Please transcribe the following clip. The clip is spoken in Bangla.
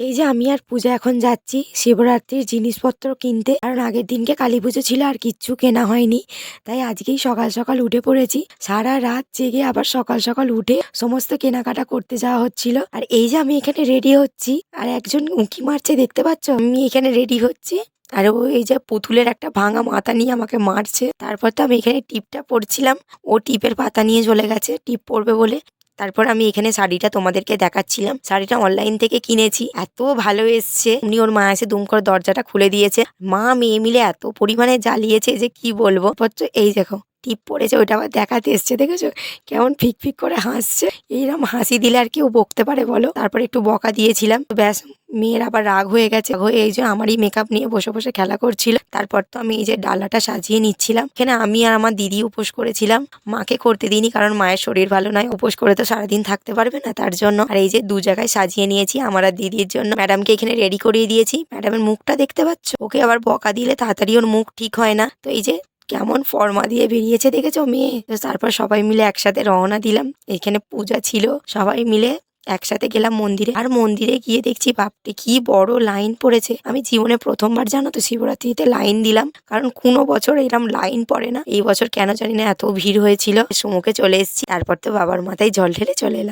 এই যে আমি আর পূজা এখন যাচ্ছি শিবরাত্রির জিনিসপত্র কিনতে, কারণ আগের দিনকে কালী পুজো ছিল আর কিচ্ছু কেনা হয়নি। তাই আজকেই সকাল সকাল উঠে পড়েছি, সারা রাত জেগে আবার সকাল সকাল উঠে সমস্ত কেনাকাটা করতে যাওয়া হচ্ছিল। আর এই যে আমি এখানে রেডি হচ্ছি, আর একজন উঁকি মারছে দেখতে পাচ্ছ, আমি এখানে রেডি হচ্ছি আর ও এই যে পুতুলের একটা ভাঙা মাথা নিয়ে আমাকে মারছে। তারপর তো আমি এখানে টিপটা পরছিলাম, ও টিপের পাতা নিয়ে চলে গেছে টিপ পরবে বলে। তারপর আমি এখানে শাড়িটা তোমাদেরকে দেখাচ্ছিলাম, শাড়িটা অনলাইন থেকে কিনেছি, এত ভালো এসছে। উনি ওর মা এসে দুম করে দরজাটা খুলে দিয়েছে, মা মেয়ে মিলে এত পরিমাণে জ্বালিয়েছে যে কি বলবো। এই দেখো টিপ পড়েছে, ওইটা আবার দেখাতে এসছে, দেখেছো কেমন ফিক ফিক করে হাসছে। এইরকম হাসি দিলে আর কেউ বকতে পারে বলো। তারপর একটু বকা দিয়েছিলাম, ব্যাস মেয়ের আবার রাগ হয়ে গেছে, হয়ে এই যে আমারই মেকআপ নিয়ে বসে বসে খেলা করছিল। তারপর তো আমি এই যে ডালাটা সাজিয়ে নিচ্ছিলাম, এখানে আমি আর আমার দিদি উপোস করেছিলাম, মাকে করতে দিইনি কারণ মায়ের শরীর ভালো নয়, উপোস করে তো সারাদিন থাকতে পারবে না, তার জন্য। আর এই যে দু জায়গায় সাজিয়ে নিয়েছি আমার আর দিদির জন্য। ম্যাডামকে এখানে রেডি করিয়ে দিয়েছি, ম্যাডামের মুখটা দেখতে পাচ্ছ, ওকে আবার বকা দিলে তাড়াতাড়ি ওর মুখ ঠিক হয় না। তো এই যে কেমন ফর্মা দিয়ে বেরিয়েছে দেখেছো মেয়ে। তো তারপর সবাই মিলে একসাথে রওনা দিলাম, এখানে পূজা ছিল, সবাই মিলে একসাথে গেলাম মন্দিরে। আর মন্দিরে গিয়ে দেখছি বাপরে কি বড় লাইন পড়েছে। আমি জীবনে প্রথমবার জানো তো শিবরাত্রিতে লাইন দিলাম, কারণ কোনো বছর এরকম লাইন পড়ে না। এই বছর কেন জানি না এত ভিড় হয়েছিল। সমুখে চলে এসেছি, তারপর তো বাবার মাথায় জল ঢেলে চলে এলাম।